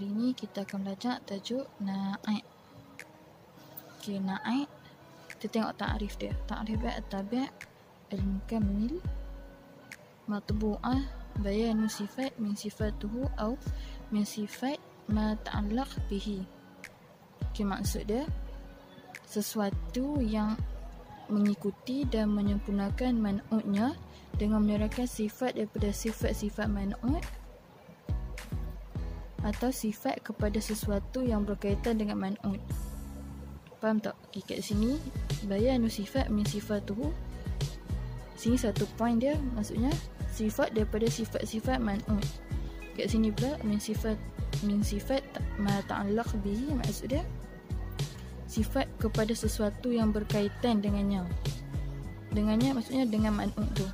kali ini kita akan belajar tajuk na'at. Okey, na'at. Kita tengok ta'rif dia. Ta'rif at-tabi' al-mukammil matbu'ah bayanu sifat min sifatuhu aw min sifat ma ta'allaq bihi. Okey, maksud dia sesuatu yang mengikuti dan menyempurnakan man'utnya dengan menerangkan sifat daripada sifat-sifat man'ut atau sifat kepada sesuatu yang berkaitan dengan man'ut. Faham tak? Okay, kat sini bayanu sifat min sifatuhu. Sini satu point dia, maksudnya sifat daripada sifat-sifat man'ut. Kat sini pula min sifat ma ta'allaq bihi, maksud dia sifat kepada sesuatu yang berkaitan dengannya. Dengannya maksudnya dengan man'ut tu.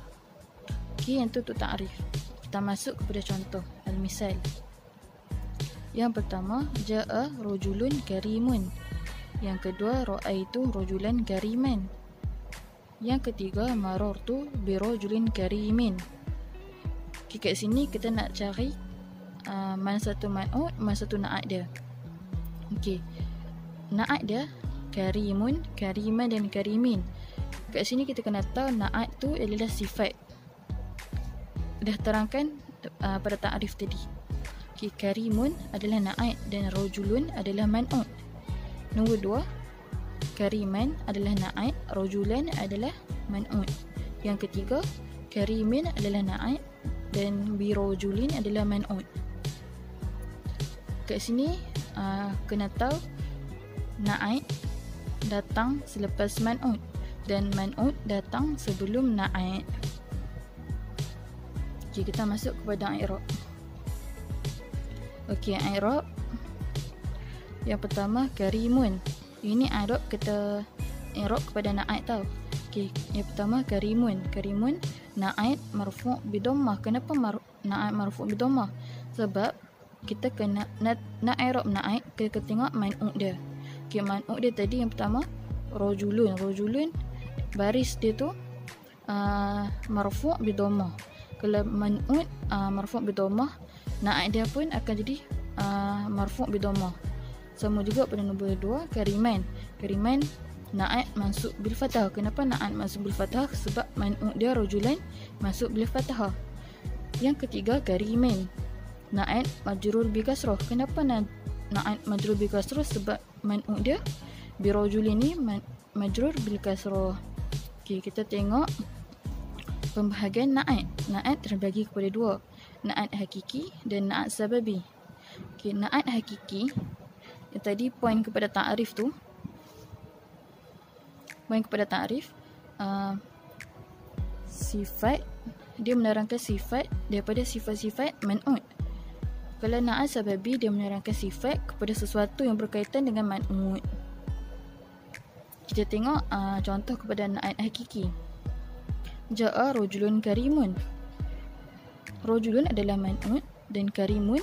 Okey, yang tu untuk ta'rif. Kita masuk kepada contoh al-misal. Yang pertama, ja'a rajulun karimun. Yang kedua, ra'aitu rajulan kariman. Yang ketiga, marartu bi rajulin karimin. Okay, kat sini kita nak cari mana satu man'ut, mana satu na'at dia. Okey. Na'at dia karimun, kariman dan karimin. Kat sini kita kena tahu na'at tu adalah sifat. Dah terangkan pada ta'rif tadi. Okay, karimun adalah na'at dan rajulun adalah man'ut. Nombor 2, kariman adalah na'at, rajulan adalah man'ut. Yang ketiga, karimin adalah na'at dan birajulin adalah man'ut. Kat sini kena tahu na'at datang selepas man'ut dan man'ut datang sebelum na'at. Okay, kita masuk kepada i'rab. Okey, i'rab. Yang pertama, karimun. Ini i'rab kita i'rab kepada na'at tau. Okey, yang pertama karimun. Karimun na'at marfu' bi dhammah. Kenapa na'at marfu' bi dhammah? Sebab kita kena nak i'rab na'at, kita tengok man'ut dia. Okey, man'ut dia tadi yang pertama rajulun. Rajulun baris dia tu marfu' bi dhammah. Kalau man'ut marfu' bi dhammah, na'at dia pun akan jadi marfu' bi dhammah. Sama juga pada nombor 2, kariman. Kariman na'at mansub bil fathah. Kenapa na'at mansub bil fathah? Sebab man'ut dia rajulan mansub bil fathah. Yang ketiga, karimin. Na'at majrur bi kasrah. Kenapa na'at majrur bi kasrah? Sebab man'ut dia bi rajulin ni majrur bil kasrah. Okey, kita tengok pembahagian na'at. Na'at terbagi kepada 2. Na'at hakiki dan na'at sababi. Okey, na'at hakiki yang tadi poin kepada ta'rif tu. Poin kepada ta'rif, sifat dia menerangkan sifat daripada sifat-sifat man'ut. Kalau na'at sababi, dia menerangkan sifat kepada sesuatu yang berkaitan dengan man'ut. Kita tengok contoh kepada na'at hakiki. Ja'a rajulun karimun. Rajulun adalah man'ut dan karimun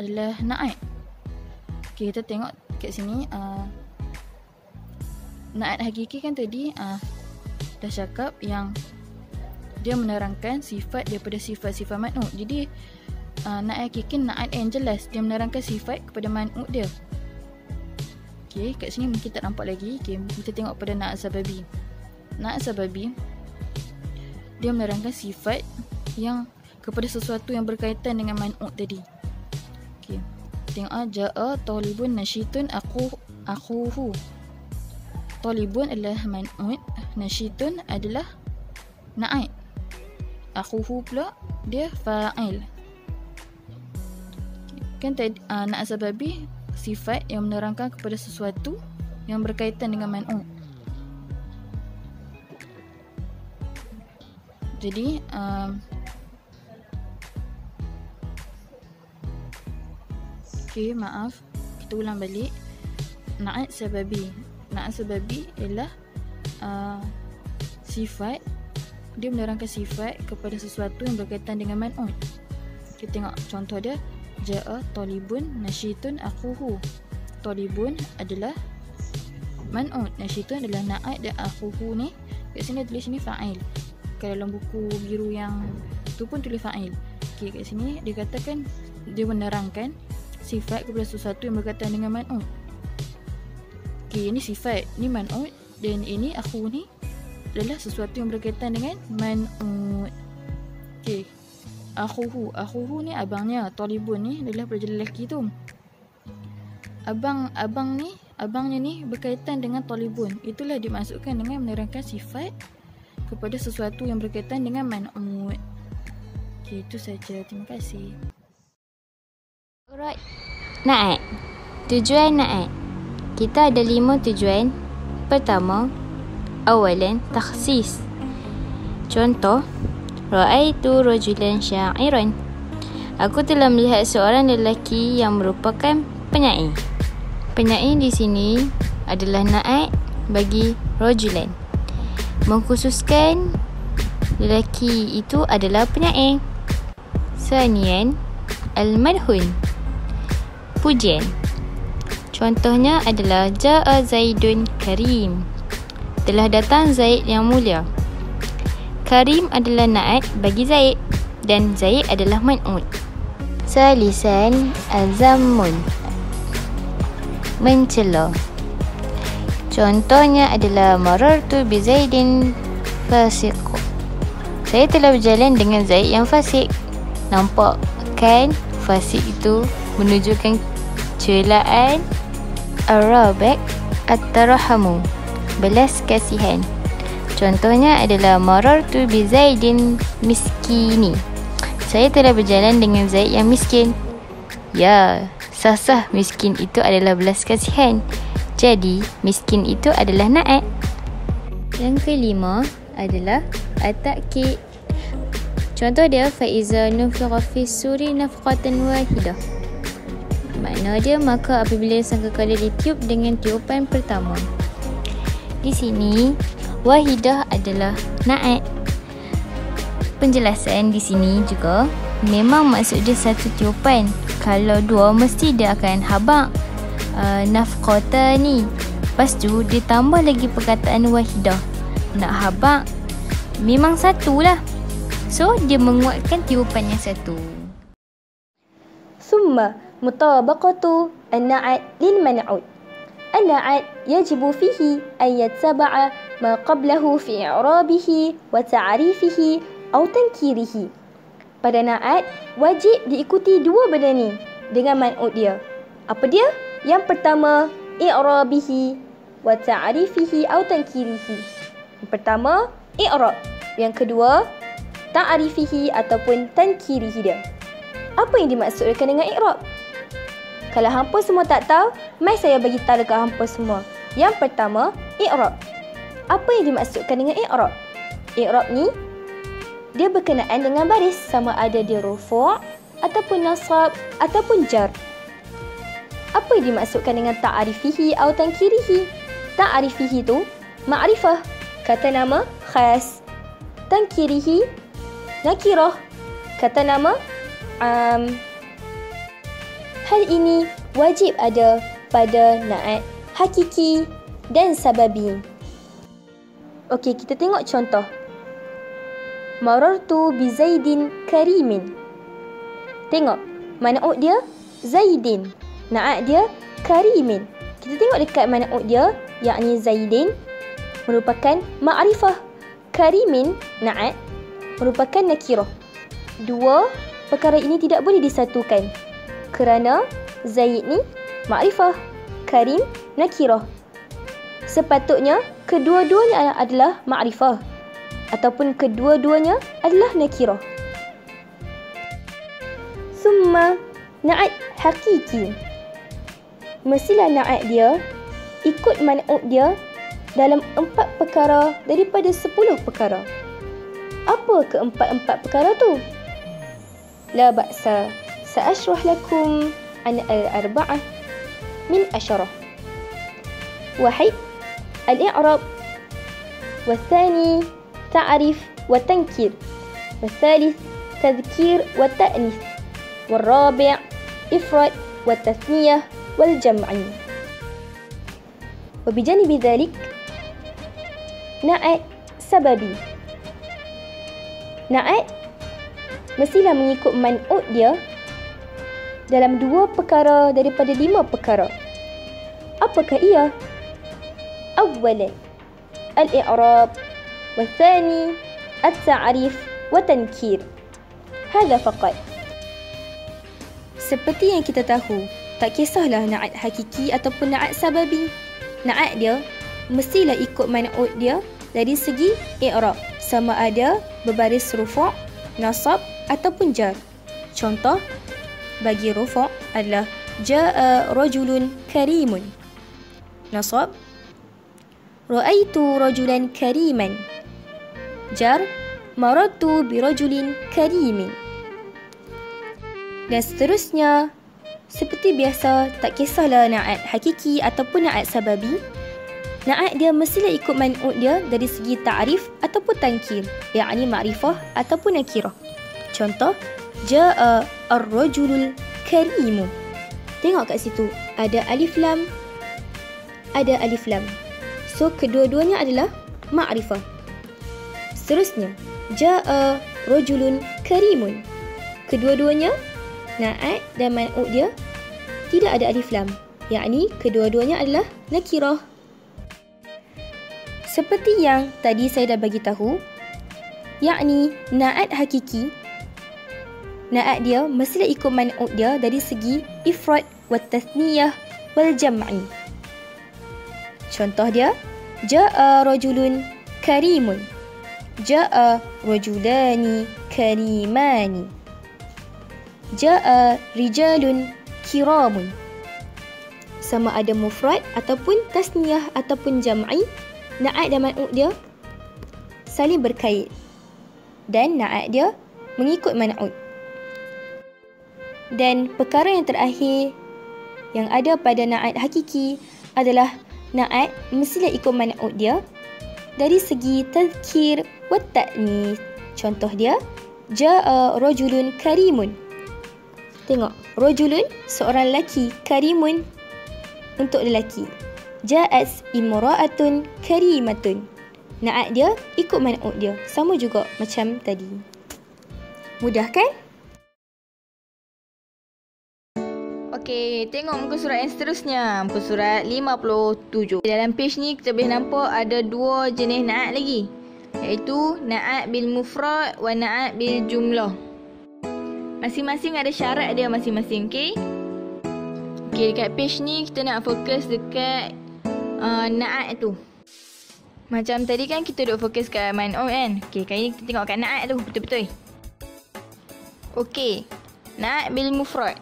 adalah na'at. Okay, kita tengok kat sini na'at hakiki kan tadi dah cakap yang dia menerangkan sifat daripada sifat-sifat man'ut. Jadi na'at hakiki na'at yang jelas, dia menerangkan sifat kepada man'ut dia. Okay, kat sini mungkin tak nampak lagi. Okay, kita tengok pada na'at sababi. Na'at sababi dia menerangkan sifat yang kepada sesuatu yang berkaitan dengan man'ut tadi. Okey. Tengok ja'a talibun nasyitun akhuhu. Talibun adalah man'ut, nasyitun adalah na'at. Akhuhu pula dia fa'il. Kan tadi na'at sababi sifat yang menerangkan kepada sesuatu yang berkaitan dengan man'ut. Jadi okey, maaf, kita ulang balik. Na'at sababi. Na'at sababi ialah sifat, dia menerangkan sifat kepada sesuatu yang berkaitan dengan man'ut. Kita tengok contoh dia. Ja'a talibun nasyitun akhuhu. Talibun adalah man'ut, nasyitun adalah na'at dan akhuhu ni kat sini tulis ni fa'il. Kalau dalam buku biru yang tu pun tulis fa'il. Okey, kat sini dia katakan dia menerangkan sifat kepada sesuatu yang berkaitan dengan man'ut. Okay, ini sifat, ni man'ut, dan ini akhu ni adalah sesuatu yang berkaitan dengan man'ut. Okay, akhuhu ni abangnya, talibun ni adalah pelajar lelaki tu. Abangnya ni berkaitan dengan talibun. Itulah dimaksudkan dengan menerangkan sifat kepada sesuatu yang berkaitan dengan man'ut. Okay, itu saja. Terima kasih. Alright. Na'at. Tujuan na'at. Kita ada 5 tujuan. Pertama, awalan takhsis. Contoh, ra'aitu rajulan sya'iran. Aku telah melihat seorang lelaki yang merupakan penyair. Penyair di sini adalah na'at bagi rajulan, mengkhususkan lelaki itu adalah penyair. Sanian, al-madhun, pujian. Contohnya adalah ja'a Zaidun karim. Telah datang Zaid yang mulia. Karim adalah na'at bagi Zaid dan Zaid adalah man'ut. Salisan, al-zammun, mencela. Contohnya adalah marartu bi Zaidin fasiq. Saya telah berjalan dengan Zaid yang fasik. Nampak kan, fasik itu menunjukkan celaan. Ar-rabi' at-tarahamu, belas kasihan. Contohnya adalah marartu bi Zaidin miskini. Saya telah berjalan dengan Zaid yang miskin. Ya, sah-sah miskin itu adalah belas kasihan. Jadi, miskin itu adalah na'at. Yang kelima adalah at-ta'kid. Contoh dia, faiza nufiqa fi suri nafqatan wahidah. Makna dia, maka apabila sangkakala ditiup dengan tiupan pertama. Di sini, wahidah adalah na'at. Penjelasan di sini juga, memang maksud dia satu tiupan. Kalau dua, mesti dia akan habaq nafqata ni. Lepas tu, dia tambah lagi perkataan wahidah. Nak habaq, memang satulah. So, dia menguatkan tiupan yang satu. Summa mutabaqatu an-na'at lil man'ut. An-na'at yajibu fihi an yattaba'a ma qablahu fi i'rabihi wa ta'rifihi atau tankirihi. Pada na'at, wajib diikuti dua benda ni dengan man'ut dia. Apa dia? Yang pertama, i'rabihi wa ta'rifihi atau tankirihi. Yang pertama, i'rab. Yang kedua, ta'rifihi ataupun tankirihi dia. Apa yang dimaksudkan dengan i'rab? Kalau hampa semua tak tahu, mai saya bagi tahu dekat hampa semua. Yang pertama, i'rab. Apa yang dimaksudkan dengan i'rab? I'rab ni dia berkenaan dengan baris, sama ada dia rufu' ataupun nasab ataupun jar. Apa yang dimaksudkan dengan ta'rifihi atau tankirihi? Ta'rifihi tu ma'rifah, kata nama khas. Tankirihi nakirah, kata nama Hal ini wajib ada pada na'at hakiki dan sababi. Okey, kita tengok contoh. Marartu bi Zaidin karimin. Tengok, man'ut dia Zaidin, na'at dia karimin. Kita tengok dekat man'ut dia, yakni Zaidin merupakan ma'rifah, karimin na'at merupakan nakirah. Dua perkara ini tidak boleh disatukan kerana Zaid ni ma'rifah, karim nakirah. Sepatutnya kedua-duanya adalah ma'rifah ataupun kedua-duanya adalah nakirah. Summa na'at hakiki. Mestilah na'at dia ikut man'ut dia dalam 4 perkara daripada 10 perkara. Apa keempat-empat perkara tu? La ba'sa, sa'ashrah lakum an al-arba'ah min asyarah. Wahid, al-i'rab. Wathani, ta'rif wa tankir. Wathalith, tadhkir wa ta'nith. Warabi', ifrad wa tathniyah wal jam'i. Wabijanibi dhalik, na'at sababi. Na'at mestilah mengikut man'ut dia dalam 2 perkara daripada 5 perkara. Apakah ia? Awalan, al-i'rab, والثاني التعريف وتنكير. هذا فقط. Seperti yang kita tahu, tak kisahlah na'at hakiki ataupun na'at sababi. Na'at dia mestilah ikut man'ut dia dari segi i'rab, sama ada berbaris rufu', nasab ataupun jar. Contoh bagi rufu' adalah ja'a rajulun karimun. Nasab ra'aitu rajulan kariman. Jar marartu birajulin karimin. Dan seterusnya. Seperti biasa, tak kisahlah na'at hakiki ataupun na'at sababi. Na'at dia mestilah ikut man'ut dia dari segi ta'rif ataupun tankir, yakni ma'rifah ataupun nakirah. Contoh, ja'a ar-rajulul karimu. Tengok kat situ, ada alif lam, ada alif lam. So, kedua-duanya adalah ma'rifah. Seterusnya, ja'a rajulun karimun. Kedua-duanya, na'at dan man'ut dia tidak ada alif lam, yakni kedua-duanya adalah nakirah. Seperti yang tadi saya dah bagi tahu, yakni na'at hakiki, na'at dia mestilah ikut man'ut dia dari segi ifrad wa tathniyah wal jam'i. Contoh dia, ja'a rajulun karimun, ja'a rajulani karimani, ja'a rijalun kiramun. Sama ada mufrad ataupun tasniyah ataupun jam'i, na'at dan man'ut dia saling berkait dan na'at dia mengikut man'ut. Dan perkara yang terakhir yang ada pada na'at hakiki adalah na'at mestilah ikut man'ut dia dari segi tazkir wa ta'nis. Contoh dia, ja'a rajulun karimun. Tengok, rajulun seorang lelaki, karimun untuk lelaki. Ja'at imra'atun karimatun. Na'at dia ikut man'ut dia, sama juga macam tadi. Mudah kan? Okey, tengok muka surat yang seterusnya. Muka surat 57. Dalam page ni kita boleh nampak ada 2 jenis na'at lagi, iaitu na'at bil mufrad wa na'at bil jumlah. Masing-masing ada syarat dia masing-masing, okey? Okey, dekat page ni kita nak fokus dekat na'at tu. Macam tadi kan kita duk fokus kat man'ut kan? Okey, kali ni kita tengok kat na'at tu betul-betul. Okey, na'at bil mufrad,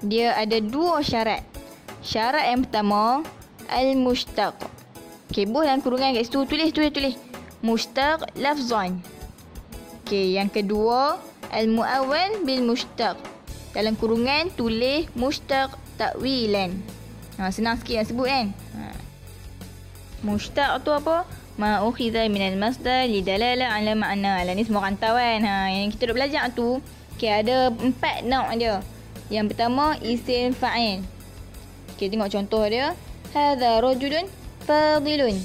dia ada 2 syarat. Syarat yang pertama, al-mushtaq. Okey, buh dalam kurungan kat situ, tulis. Mushtaq lafzan. Okey, yang kedua, al-mu'awwal bil mushtaq. Dalam kurungan tulis mushtaq ta'wilan. Senang sikit nak sebut kan? Mushtaq tu apa? Ma ukhidha minal masdar lidalala ala ma'na. Ni semua orang tahu kan? Yang kita duk belajar tu, okey, ada 4 nauk dia. Yang pertama, isim fa'il. Okey, tengok contoh dia. Hadha rajulun fadilun.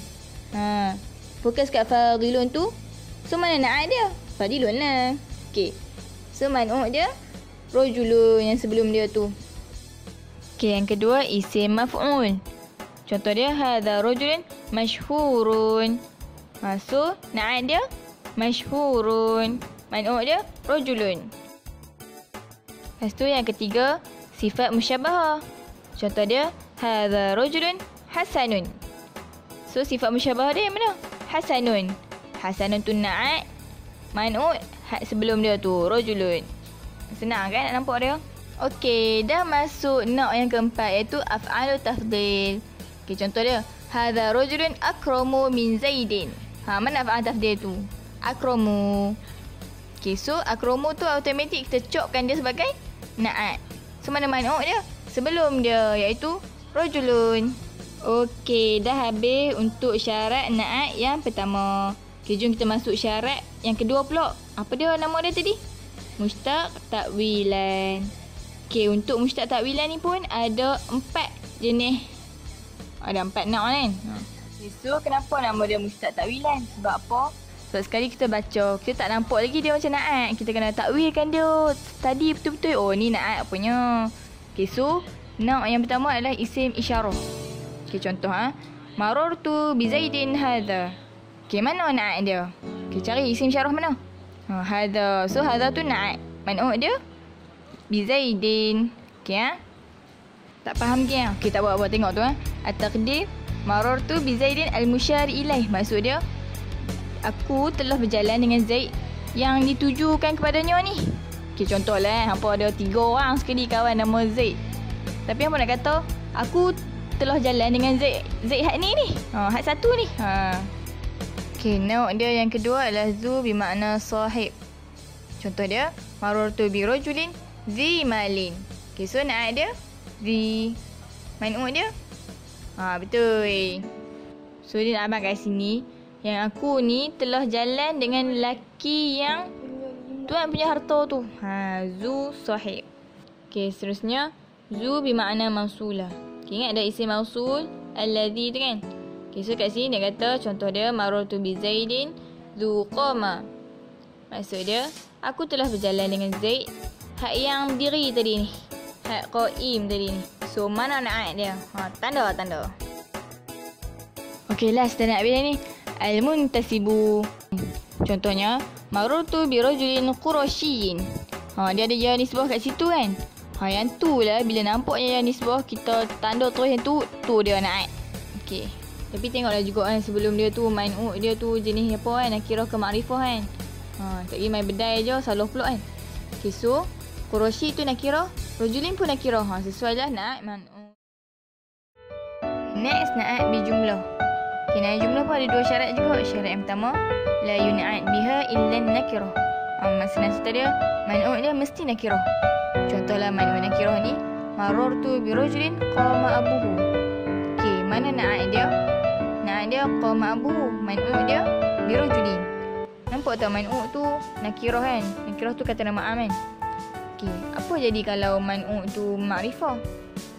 Fokus kat fadilun tu. So, mana na'at dia? Fadilun lah. Okey. So, man'ut dia rajulun yang sebelum dia tu. Okey, yang kedua, isim maf'ul. Contoh dia, hadha rajulun mashhurun. So, na'at dia mashhurun. Man'ut dia rajulun. Lepas tu yang ketiga, sifat musyabahah. Contoh dia, hadha rajulun hasanun. So, sifat musyabahah dia yang mana? Hasanun. Hasanun tu na'at, man'ut sebelum dia tu rajulun. Senang kan nak nampak dia? Okey, dah masuk nauk yang keempat, iaitu af'alu tafdil. Okey, contoh dia, hadha rajulun akramu min zaidin. Mana af'al tafdil tu? Akramu. Okey, so akramu tu automatik kita copkan dia sebagai na'at. So, mana man'ut dia? Sebelum dia, iaitu rajulun. Okey, dah habis untuk syarat na'at yang pertama. Okey, jom kita masuk syarat yang kedua pula. Apa dia nama dia tadi? Mushtaq ta'wilan. Okey, untuk mushtaq ta'wilan ni pun ada 4 jenis. Ada 4 nauk kan? Okay, so, kenapa nama dia mushtaq ta'wilan? Sebab apa? Sebab sekali kita baca, kita tak nampak lagi dia macam Na'at. Kita kena takwilkan dia tadi betul-betul. Oh, ni Na'at punya. Okay, so nauk yang pertama adalah isim isyarah. Okay, contoh marartu bi Zaidin hadha. Okay, mana Na'at dia? Okay, cari isim isyarah mana? Hadha. So hadha tu Na'at. Man'u dia bi Zaidin. Okay, tak faham ke? Okay, tak buat tengok tu. At-taqdir marartu bi Zaidin al-musyar ilaih. Maksud dia, aku telah berjalan dengan Zaid yang ditujukan kepadanya ni. Okay, contohlah hampa ada 3 orang sekali kawan nama Zaid. Tapi hampa nak kata aku telah jalan dengan Zaid hak ni. Hak satu ni. Okay, nauk dia yang kedua adalah zu bermakna sahib. Contoh dia marartu bi rajulin zi malin. Okay, so naik dia zi. Man'u dia betul. So dia nak abang kat sini yang aku ni telah jalan dengan lelaki yang tuan punya harta tu. Zu sahib. Okay, seterusnya zu bermakna mausulah. Okay, ingat ada isim mausul alladhi tu kan. Okay, so kat sini dia kata contoh dia marartu bi Zaidin zu qama. Maksud dia aku telah berjalan dengan Zaid hak yang berdiri tadi ni, hak qaim tadi ni. So mana Na'at dia? Tanda. Okay, last dah nak habis ni. Al-muntasibu. Contohnya marartu bi rajulin qurasyiin. Dia ada ya nisbah kat situ kan. Yang tu lah bila nampaknya ya nisbah kita tanda terus yang tu dia Na'at. Okey. Tapi tengoklah juga kan sebelum dia tu man'u dia tu jenis apa kan, nakirah ke makrifah kan. Tak pergi main bedai je salah pula kan. Okey, so qurasyi tu nakirah, rajulin pun nakirah. Sesuai lah Na'at man'u. Next Na'at bi jumlah. Okay, Na'at jumlah pun ada 2 syarat juga. Syarat yang pertama, la yun'at biha illa nakirah. Maksudnya cerita dia, man'u dia mesti nakirah. Contohlah man'u nakirah ni, marartu bi rajulin qama abuhu. Okay, mana Na'at dia? Na'at dia qama abuhu. Man'u dia bi rajulin. Nampak tak man'u tu nakirah kan? Nakirah tu kata nama am kan? Okay, apa jadi kalau man'u tu makrifah?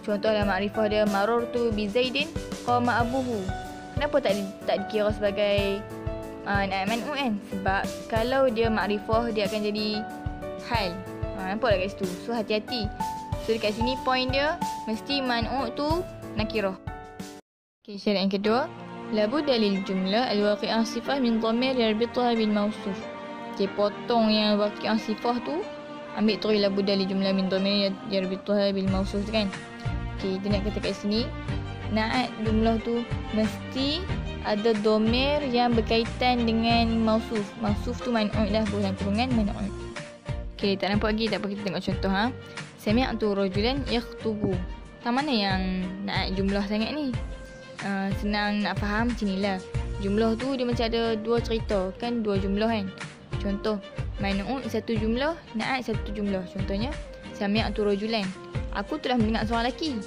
Contohlah makrifah dia marartu bi Zaidin qama abuhu. Kenapa tak dikira sebagai Na'at man'u kan? Sebab kalau dia makrifah dia akan jadi hal. Nampak tak kat situ? So hati-hati. So dekat sini point dia mesti man'u tu nakirah. Okay, syarat yang kedua, labudda lil jumlah al-waqi'ah sifah min dhamir yarbituha bil mawsuf. Okay, potong yang waqi'ah sifah tu, ambil terus labudda lil jumlah min dhamir yarbituha bil mawsuf tu kan. Okay, dia nak kata kat sini Na'at jumlah tu mesti ada dhamir yang berkaitan dengan mausuf. Mausuf tu man'u lah, bukan kurungan man'u. Okay, tak nampak lagi, tak apa kita tengok contoh. Sami'tu rajulan yakhtubu. Tak mana yang Na'at jumlah sangat ni? Senang nak faham macam ni lah. Jumlah tu dia macam ada 2 cerita kan, 2 jumlah kan. Contoh man'u satu jumlah, Na'at satu jumlah. Contohnya sami'tu rajulan, aku telah mendengar seorang lelaki.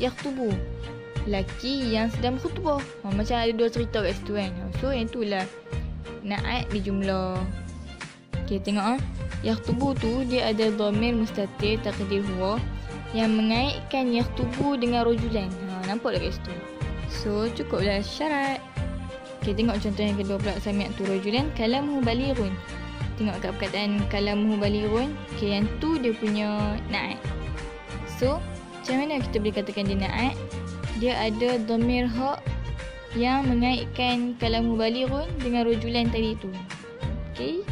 Yakhtubu, lelaki yang sedang berkhutbah. Macam ada 2 cerita kat situ kan. So yang tu lah Na'at di jumlah. Okay, tengok yakhtubu tu dia ada dhamir mustatir taqdir huwa yang mengaitkan yakhtubu dengan rajulan. Nampak tak kat situ? So cukuplah syarat. Okay, tengok contoh yang kedua pula. Sami'tu rajulan kalamuhu balighun. Tengok kat perkataan kalamuhu balighun. Okay, yang tu dia punya Na'at. So macam mana kita boleh katakan dia Na'at? Dia ada dhamir hak yang mengaitkan kalamuhu balighun dengan rajulan tadi tu. Okay.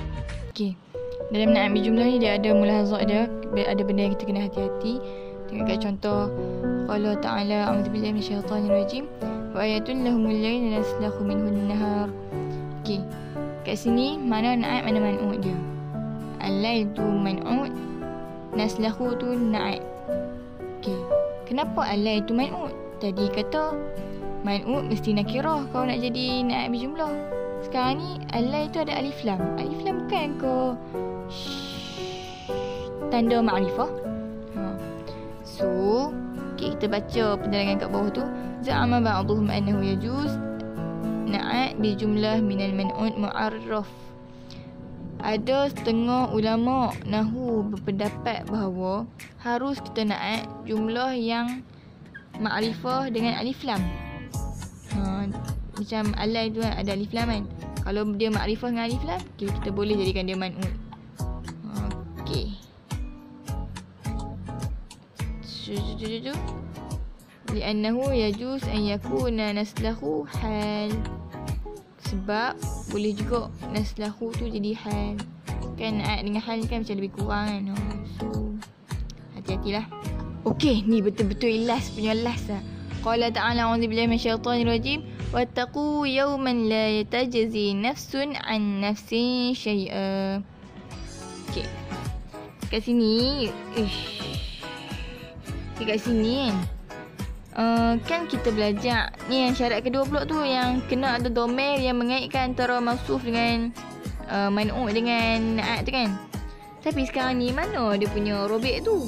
Dalam Na'at bi jumlah ni dia ada mulahazah dia, ada benda yang kita kena hati-hati. Tengok kat contoh qala ta'ala a'udzubillahi minasyaitanir rajim wa ayatun lahumul lail naslahu minhun nahar. Okey, kat sini mana Na'at mana man'u dia? Al-lail tu man'u, naslahu tu Na'at. Okey, kenapa al-lail tu man'u? Tadi kata man'u mesti nakirah kalau nak jadi Na'at bi jumlah. Sekarang ni al-lail tu ada alif lam. Alif lam bukan ke tanda makrifah? So, okay, kita baca penerangan kat bawah tu. Za'ama ba'duhum annahu yajuz Na'at bi jumlah minal man'ud mu'arraf. Ada setengah ulama nahwu berpendapat bahawa harus kita Na'at jumlah yang makrifah dengan alif lam. Macam alai tu ada alif lam kan. Kalau dia makrifah dengan alif lam, okay, kita boleh jadikan dia man'ut. Okey. Li'annahu yajuz an yakuna naslahu hal. Sebab boleh juga naslahu tu jadi hal. Kan dengan hal kan macam lebih kurang kan. So hati-hatilah. Okey, ni betul-betul last punya last lah. Qala ta'ala a'udzubillahi minasyaitonir rajim. Wattaqu yawman la tajzi nafsun an nafsin syai'a. Okey. Kat sini, kat sini kan kita belajar ni yang syarat kedua pula tu, yang kena ada domain yang mengaitkan antara mausuf dengan man'ut dengan na'at tu kan. Tapi sekarang ni mana dia punya robek tu?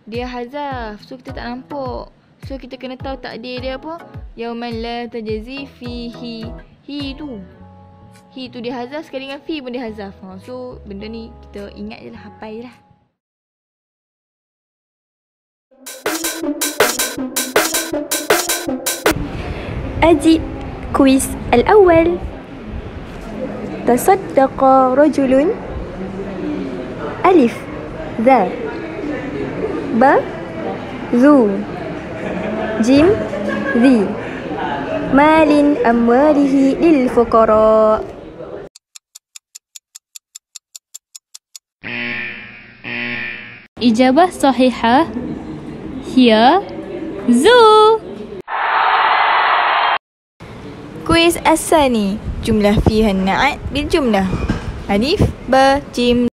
Dia hazaf, so kita tak nampak. So kita kena tahu takdir dia apa? Yauman la tajzi fihi. Hi tu dia hazaf, sekali dengan fi pun dia hazaf. So benda ni kita ingat je lah, hafal je lah. أجي كويس الأول. تصدق رجل ألف ذا ب ذو جيم ذي مال أمواله للفقراء. إجابة صحيحة هي ذو. Kuis الثاني جملة فيها النعت بالجملة ألف ب جيم.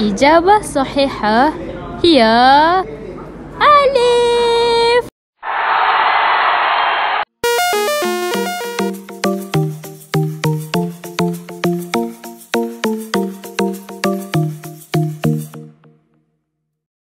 إجابة صحيحة هي ألف.